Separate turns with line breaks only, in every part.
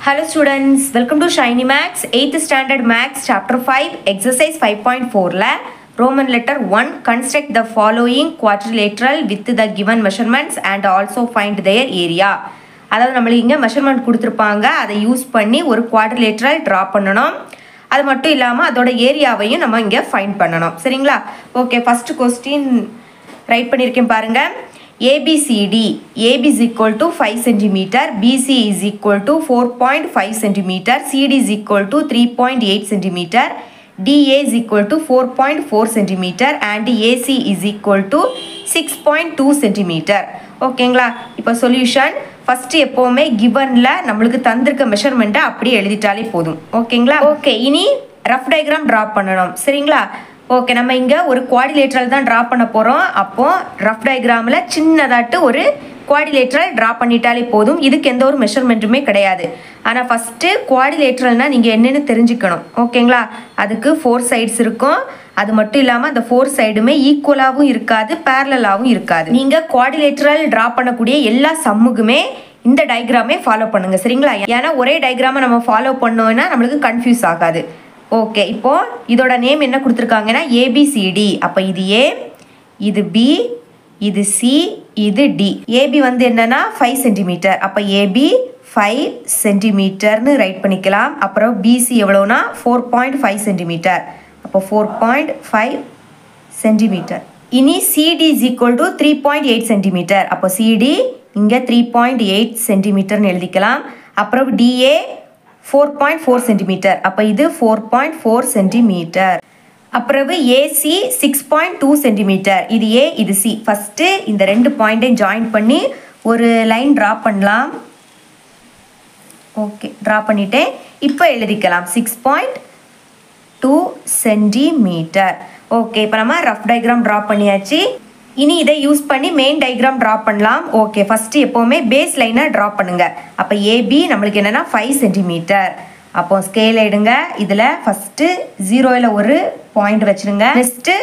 Hello students, welcome to Shiny Max, 8th standard Max, chapter 5, exercise 5.4 la Roman letter 1, construct the following quadrilateral with the given measurements and also find their area. அதாவது நம்மளுக்கு இங்கே measurement கொடுத்துருப்பாங்க, அதை use பண்ணி ஒரு quadrilateral draw பண்ணணும். அது மட்டும் இல்லாமல் அதோட ஏரியாவையும் நம்ம இங்கே ஃபைண்ட் பண்ணணும். சரிங்களா? ஓகே, ஃபஸ்ட்டு கொஸ்டின் ரைட் பண்ணியிருக்கேன் பாருங்கள். ABCD, AB is equal to 5 cm, BC is equal to 4.5 cm, CD is equal to 3.8 cm, DA is equal to 4.4 cm and AC is equal to 6.2 cm. ஓகேங்களா? இப்போ solution first எப்போவுமே கிவனில் நம்மளுக்கு தந்திருக்க மெஷர்மெண்ட்டை அப்படியே எழுதிட்டாலே போதும். ஓகேங்களா? Okay, இனி ரஃப் டயக்ராம் ட்ரா பண்ணணும். சரிங்களா? ஓகே, நம்ம இங்கே ஒரு குவாடிலேட்ரல் தான் ட்ரா பண்ண போகிறோம். அப்போது ரஃப் டயக்ராமில் சின்னதாட்டு ஒரு குவாடிலேட்ரல் ட்ரா பண்ணிட்டாலே போதும். இதுக்கு எந்த ஒரு மெஷர்மெண்ட்டுமே கிடையாது. ஆனால் ஃபஸ்ட்டு குவாடிலேட்ரல்னால் நீங்கள் என்னென்னு தெரிஞ்சுக்கணும். ஓகேங்களா? அதுக்கு 4 சைட்ஸ் இருக்கும். அது மட்டும் இல்லாமல் அந்த 4 சைடுமே ஈக்குவலாகவும் இருக்காது, பேரலாகவும் இருக்காது. நீங்கள் குவாடிலேட்ரல் ட்ரா பண்ணக்கூடிய எல்லா சம்முக்குமே இந்த டயக்ராமே ஃபாலோ பண்ணுங்கள். சரிங்களா? ஏன்னா ஒரே டயக்ராமை நம்ம ஃபாலோ பண்ணோன்னா நம்மளுக்கு கன்ஃபியூஸ் ஆகாது. ஓகே, இப்போது இதோட நேம் என்ன கொடுத்துருக்காங்கன்னா ABCD. அப்போ இது A, இது B, இது C, இது D. AB வந்து என்னன்னா 5 சென்டிமீட்டர். அப்போ AB 5 சென்டிமீட்டர்னு ரைட் பண்ணிக்கலாம். அப்புறம் BC எவ்வளோனா 4.5 சென்டிமீட்டர். அப்போ 4.5 சென்டிமீட்டர். இனி CD is equal to 3.8 centimetre. அப்போ CD இங்கே 3.8 சென்டிமீட்டர்னு எழுதிக்கலாம். அப்புறம் DA 4.4 சென்டிமீட்டர். அப்போ இது 4.4 சென்டிமீட்டர். அப்புறம் AC 6.2 சென்டிமீட்டர். இது A, இது C. ஃபஸ்ட்டு இந்த ரெண்டு பாயிண்ட்டையும் ஜாயின் பண்ணி ஒரு லைன் ட்ரா பண்ணலாம். ஓகே, ட்ரா பண்ணிட்டேன். இப்போ எழுதிக்கலாம் 6.2 சென்டிமீட்டர். ஓகே, இப்போ நம்ம ரஃப் டயக்ராம் ட்ரா பண்ணியாச்சு. இனி இதை யூஸ் பண்ணி மெயின் டயக்ராம் ட்ரா பண்ணலாம். ஓகே, ஃபஸ்ட்டு எப்போவுமே பேஸ் லைனை ட்ரா பண்ணுங்கள். அப்போ AB நம்மளுக்கு என்னென்னா 5 சென்டிமீட்டர். அப்போ ஸ்கேல் எடுங்க. இதில் ஃபஸ்ட்டு 0ல் ஒரு பாயிண்ட் வச்சுருங்க. நெக்ஸ்ட்டு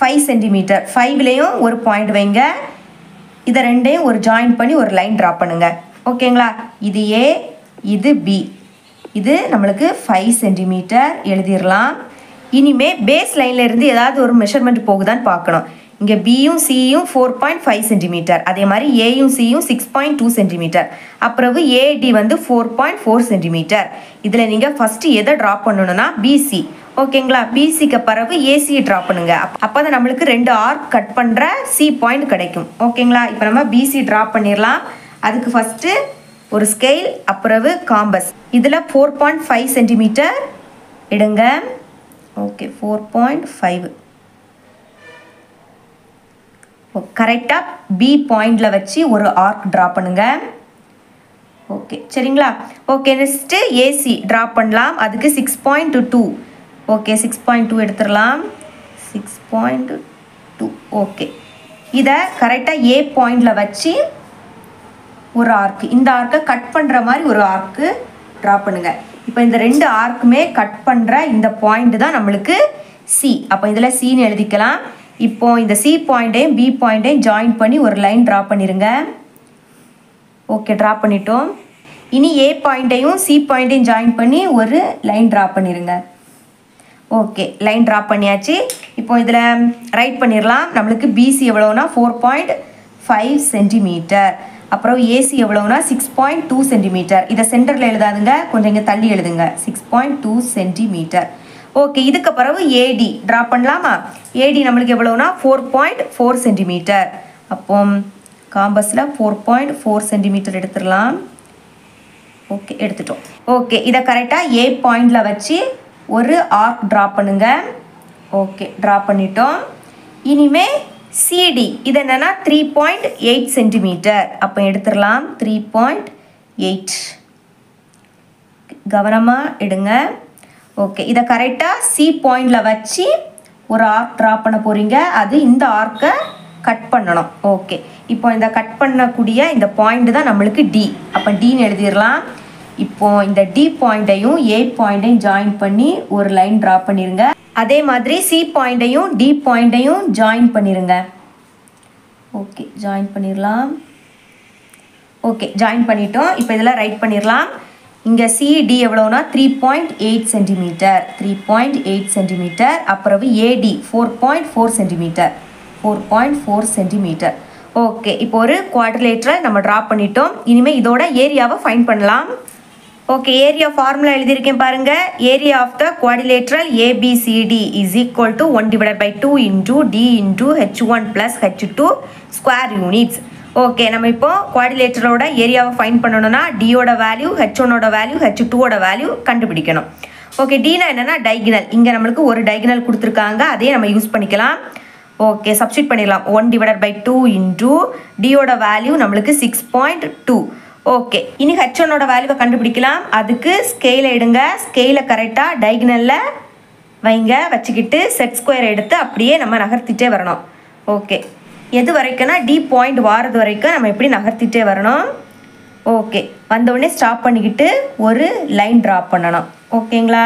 5 சென்டிமீட்டர், 5லேயும் ஒரு பாயிண்ட் வைங்க. இதை ரெண்டையும் ஒரு ஜாயின் பண்ணி ஒரு லைன் ட்ரா பண்ணுங்கள். ஓகேங்களா? இது A, இது B. இது நம்மளுக்கு 5 சென்டிமீட்டர் எழுதிடலாம். இனிமே பேஸ் லைனில் இருந்து ஏதாவது ஒரு மெஷர்மெண்ட் போகுதான்னு பார்க்கணும். இங்கே பியும் சியும் 4.5 சென்டிமீட்டர். அதே மாதிரி ஏயும் சியும் 6.2 சென்டிமீட்டர். அப்புறம் ஏடி வந்து 4.4 சென்டிமீட்டர். இதில் நீங்கள் ஃபஸ்ட்டு எதை ட்ரா பண்ணணும்னா பிசி. ஓகேங்களா? பிசிக்கு பிறகு ஏசியை ட்ரா பண்ணுங்க. அப்போ தான் நம்மளுக்கு 2 ஆர்க் கட் பண்ணுற சி பாயிண்ட் கிடைக்கும். ஓகேங்களா? இப்போ நம்ம பிசி ட்ரா பண்ணிடலாம். அதுக்கு ஃபஸ்ட்டு ஒரு ஸ்கேல், அப்புறம் காம்பஸ். இதில் 4.5 சென்டிமீட்டர் எடுங்க. ஓகே, 4.5 கரெக்டாக பி பாயிண்டில் வச்சு ஒரு ஆர்க் ட்ரா பண்ணுங்க. ஓகே, சரிங்களா? ஓகே, நெக்ஸ்ட்டு ஏசி ட்ரா பண்ணலாம். அதுக்கு 6.2. ஓகே, 6.2 எடுத்துடலாம். 6.2. ஓகே, இதை கரெக்டாக ஏ பாயிண்டில் வச்சு ஒரு ஆர்க்கு, இந்த ஆர்க்கை கட் பண்ணுற மாதிரி ஒரு ஆர்க்கு ட்ரா பண்ணுங்கள். இப்போ இந்த 2 ஆர்க்குமே கட் பண்ணுற இந்த பாயிண்ட் தான் நம்மளுக்கு சி. அப்போ இதில் சின்னு எழுதிக்கலாம். இப்போ இந்த சி பாயிண்ட்டையும் பி பாயிண்ட்டையும் ஜாயின் பண்ணி ஒரு லைன் ட்ரா பண்ணிடுங்க. ஓகே, ட்ரா பண்ணிட்டோம். இனி ஏ பாயிண்ட்டையும் சி பாயிண்ட்டையும் ஜாயின் பண்ணி ஒரு லைன் ட்ரா பண்ணிடுங்க. ஓகே, லைன் ட்ரா பண்ணியாச்சு. இப்போ இதில் ரைட் பண்ணிடலாம். நம்மளுக்கு பிசி எவ்வளோனா 4.5 சென்டிமீட்டர். அப்புறம் ஏசி எவ்வளோனா 6.2 சென்டிமீட்டர். இதை சென்டரில் எழுதாதுங்க, கொஞ்சம் இங்கே தள்ளி எழுதுங்க. 6.2 சென்டிமீட்டர். ஓகே, இதுக்கு பிறகு ஏடி ட்ரா பண்ணலாமா? ஏடி நம்மளுக்கு எவ்வளோனா 4.4 சென்டிமீட்டர். அப்போ காம்பஸில் 4.4 சென்டிமீட்டர் எடுத்துடலாம். ஓகே, எடுத்துட்டோம். ஓகே, இதை கரெக்டாக ஏ பாயிண்டில் வச்சு ஒரு ஆர்க் ட்ரா பண்ணுங்க. ஓகே, ட்ரா பண்ணிட்டோம். இனிமே சிடி இது என்னென்னா 3.8 சென்டிமீட்டர். அப்போ எடுத்துடலாம் 3.8. கவனமாக எடுங்க. ஓகே, இதை கரெக்டாக சி பாயிண்டில் வச்சு ஒரு ஆர்க் ட்ரா பண்ண போகிறீங்க. அது இந்த ஆர்க்கை கட் பண்ணணும். ஓகே, இப்போ இந்த கட் பண்ணக்கூடிய இந்த பாயிண்ட் தான் நம்மளுக்கு டி. அப்போ டின்னு எழுதிடலாம். இப்போது இந்த டி பாயிண்ட்டையும் ஏ பாயிண்ட்டையும் ஜாயின் பண்ணி ஒரு லைன் ட்ரா பண்ணிடுங்க. அதே மாதிரி சி பாயிண்ட்டையும் டி பாயிண்ட்டையும் ஜாயின் பண்ணிடுங்க. ஓகே, ஜாயின் பண்ணிடலாம். ஓகே, ஜாயின் பண்ணிட்டோம். இப்போ இதெல்லாம் ரைட் பண்ணிடலாம். இங்கே சிடி எவ்வளோனா 3.8 சென்டிமீட்டர் 3.8 சென்டிமீட்டர். அப்புறம் ஏடி 4.4 சென்டிமீட்டர் 4.4 சென்டிமீட்டர். ஓகே, இப்போ ஒரு குவாட்ரிலேட்டரல் நம்ம ட்ரா பண்ணிட்டோம். இனிமேல் இதோட ஏரியாவை ஃபைண்ட் பண்ணலாம். ஓகே, ஏரியா ஃபார்முலா எழுதியிருக்கேன் பாருங்க. Area of the quadrilateral ABCD is equal to 1/2 into D into h1 + h2 square units. Okay, நம்ம இப்போ குவாட்ரிலேட்டரோட ஏரியாவை ஃபைண்ட் பண்ணணும்னா டியோட வேல்யூ, h1ஓட வேல்யூ, h2ஓட வேல்யூ கண்டுபிடிக்கணும். ஓகே, டினா என்னன்னா டைகனல். இங்கே நம்மளுக்கு ஒரு டைகனல் கொடுத்துருக்காங்க, அதே நம்ம யூஸ் பண்ணிக்கலாம். ஓகே, சப்ஸ்டிட் பண்ணிடலாம். 1/2 இன்டூ டியோட வேல்யூ நம்மளுக்கு 6.2. ஓகே, இனி h1ஓட வேல்யூவை கண்டுபிடிக்கலாம். அதுக்கு ஸ்கேலை எடுங்க. ஸ்கேலை கரெக்டாக டைகனலில் வைங்க. வச்சுக்கிட்டு செட் ஸ்கொயர் எடுத்து அப்படியே நம்ம நகர்த்திட்டே வரணும். ஓகே, எது வரைக்கும்னா டி பாயிண்ட் வாரது வரைக்கும் நம்ம எப்படி நகர்த்திட்டே வரணும். ஓகே, வந்தவுடனே ஸ்டாப் பண்ணிக்கிட்டு ஒரு லைன் ட்ரா பண்ணணும். ஓகேங்களா,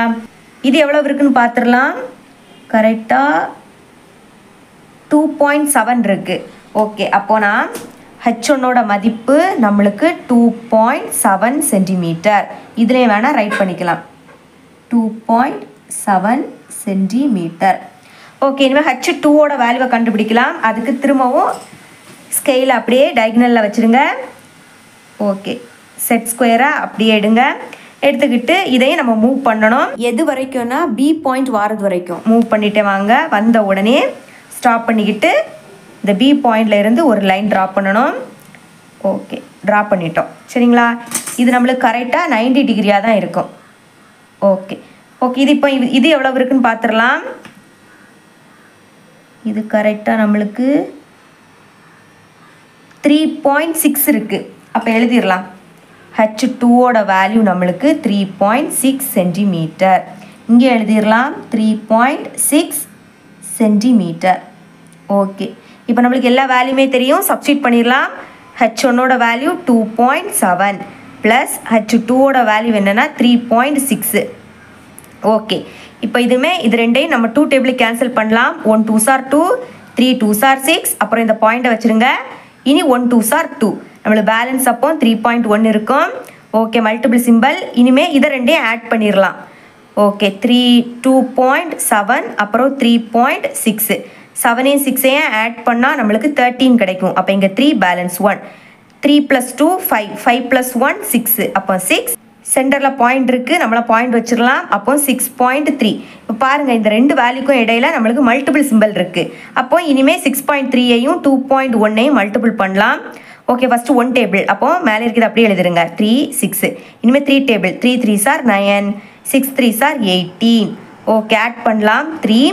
இது எவ்வளோ இருக்குன்னு பார்த்துடலாம். கரெக்டாக 2.7 இருக்குது. ஓகே, அப்போனா h1ஓட மதிப்பு நம்மளுக்கு 2.7 சென்டிமீட்டர். இதிலே வேணால் ரைட் பண்ணிக்கலாம் 2.7 சென்டிமீட்டர். ஓகே, இனிமேல் h2ஓட வேல்யூவை கண்டுபிடிக்கலாம். அதுக்கு திரும்பவும் ஸ்கேலை அப்படியே டைகனலில் வச்சுருங்க. ஓகே, செட் ஸ்கொயராக அப்படியே எடுங்க. எடுத்துக்கிட்டு இதையும் நம்ம மூவ் பண்ணணும். எது வரைக்கும்னா பி பாயிண்ட் வாரது வரைக்கும் மூவ் பண்ணிட்டே வாங்க. வந்த உடனே ஸ்டாப் பண்ணிக்கிட்டு இந்த பி பாயிண்டில் இருந்து ஒரு லைன் ட்ரா பண்ணணும். ஓகே, ட்ரா பண்ணிட்டோம். சரிங்களா, இது நம்மளுக்கு கரெக்டாக 90 டிகிரியாக தான் இருக்கும். ஓகே ஓகே, இது இப்போ இது எவ்வளோ இருக்குன்னு பார்த்துடலாம். இது கரெக்டாக நம்மளுக்கு 3.6 இருக்குது. அப்போ எழுதிடலாம். h2ஓட வேல்யூ நம்மளுக்கு 3.6 சென்டிமீட்டர். இங்கே எழுதிடலாம் 3.6 சென்டிமீட்டர். ஓகே, இப்போ நம்மளுக்கு எல்லா வேல்யூமே தெரியும். சப்ஸ்டிட் பண்ணிடலாம். h1ஓட வேல்யூ 2.7 ப்ளஸ் h2ஓட வேல்யூ என்னென்னா 3.6. ஓகே, இப்போ இது ரெண்டையும் நம்ம 2 டேபிள் கேன்சல் பண்ணலாம். 1 2s are 2, 3 2s are 6. அப்புறம் இந்த பாயிண்ட்டை வச்சுருங்க. இனி 1 2s are 2. நம்மளுக்கு பேலன்ஸ் அப்போ 3.1 இருக்கும். Okay, multiple simple. இனிமேல் இதை ரெண்டையும் ஆட் பண்ணிடலாம். ஓகே, 2.7 அப்புறம் 3.6. 7ஐயும் 6ஐயும் ஆட் பண்ணால் நம்மளுக்கு 13 கிடைக்கும். அப்போ இங்கே 3 பேலன்ஸ் 1. 3 + 2 5, 5 + 1 6. அப்போ 6. சென்டரில் பாயிண்ட் இருக்குது, நம்மளை பாயிண்ட் வச்சிடலாம். அப்போ 6.3. இப்போ பாருங்கள், இந்த ரெண்டு வேல்யூக்கும் இடையில நம்மளுக்கு மல்டிபிள் சிம்பிள் இருக்குது. அப்போ இனிமேல் 6.3ஐயும் 2.1ஐயும் மல்டிபிள் பண்ணலாம். Okay, first 1 table. அப்போது மேலே இருக்கிறது அப்படியே எழுதுருங்க. 3 6. இனிமேல் 3 table. 3 3s are 9, 6 3s are 18. Okay, add பண்ணலாம். 3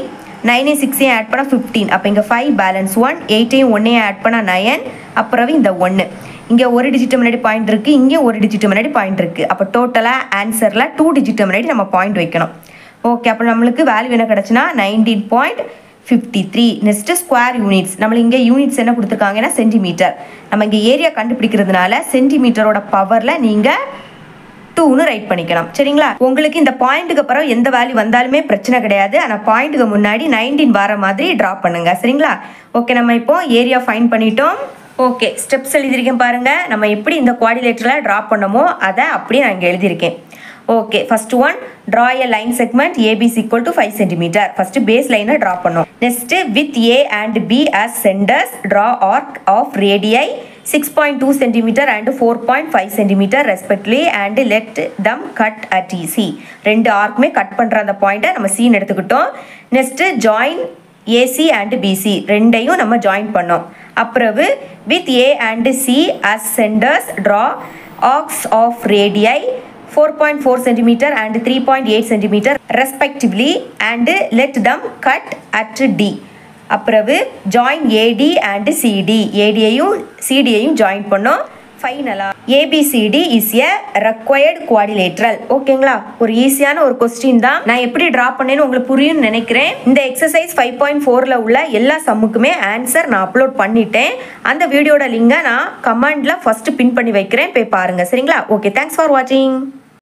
9ஐயும் 6ஐயும் ஆட் பண்ணால் 15. அப்போ இங்கே 5 பேலன்ஸ் 1, 8ஐயும் 1ஐயும் ஆட் பண்ணால் 9. அப்புறம் இந்த 1. இங்கே ஒரு டிஜிட் முன்னாடி பாயிண்ட் இருக்குது, இங்கே ஒரு டிஜிட் முன்னாடி பாயிண்ட் இருக்குது. அப்போ டோட்டலாக ஆன்சரில் 2 டிஜிட் முன்னாடி நம்ம பாயிண்ட் வைக்கணும். ஓகே, அப்போ நம்மளுக்கு வேல்யூ என்ன கிடச்சுன்னா 19.53. Next square units. நம்மளுக்கு இங்கே யூனிட்ஸ் என்ன கொடுத்துருக்காங்கன்னா சென்டிமீட்டர். நம்ம இங்கே ஏரியா கண்டுபிடிக்கிறதுனால சென்டிமீட்டரோட பவரில் நீங்கள் 2ன்னு ரைட் பண்ணிக்கலாம். சரிங்களா, உங்களுக்கு இந்த பாயிண்ட்டுக்கு அப்புறம் எந்த வேல்யூ வந்தாலுமே பிரச்சனை கிடையாது. ஆனால் பாயிண்ட்டுக்கு முன்னாடி 19 வர மாதிரி ட்ரா பண்ணுங்க. சரிங்களா, ஓகே, நம்ம இப்போ ஏரியா ஃபைண்ட் பண்ணிட்டோம். ஓகே, ஸ்டெப்ஸ் எழுதியிருக்கேன் பாருங்கள். நம்ம எப்படி இந்த குவாட்ரிலேட்டரில் ட்ரா பண்ணமோ அதை அப்படியே நான் இங்கே எழுதியிருக்கேன். Okay, first one, draw a line segment AB = 5 centimetre. First base லைனை ட்ரா பண்ணோம். Next with A and B as centres draw arc of radii 6.2 centimetre and 4.5 centimetre respectively and let them cut at C. ரெண்டு ஆர்க்குமே cut பண்ணுற அந்த பாயிண்ட்டை நம்ம சீன் எடுத்துக்கிட்டோம். Next join AC and BC ரெண்டையும் நம்ம ஜாயின் பண்ணோம். அப்புறம் with A and C as centres draw arcs of radii 4.4 centimeter and 3.8 centimeter respectively and let them cut at D. அப்புறம் join AD and CD. ADயையும் CDயையும் join பண்ணோம். ஃபைனலாக ABCD is a required quadrilateral. ஓகேங்களா, ஒரு ஈஸியான ஒரு question தான். நான் எப்படி ட்ரா பண்ணேன்னு உங்களுக்கு புரியும்னு நினைக்கிறேன். இந்த எக்ஸசைஸ் 5.4ல் உள்ள எல்லா சம்முக்குமே ஆன்சர் நான் அப்லோட் பண்ணிட்டேன். அந்த வீடியோட லிங்கை நான் கமெண்டில் ஃபஸ்ட்டு பின் பண்ணி வைக்கிறேன், போய் பாருங்கள். சரிங்களா, ஓகே, தேங்க்ஸ் ஃபார் வாட்சிங்.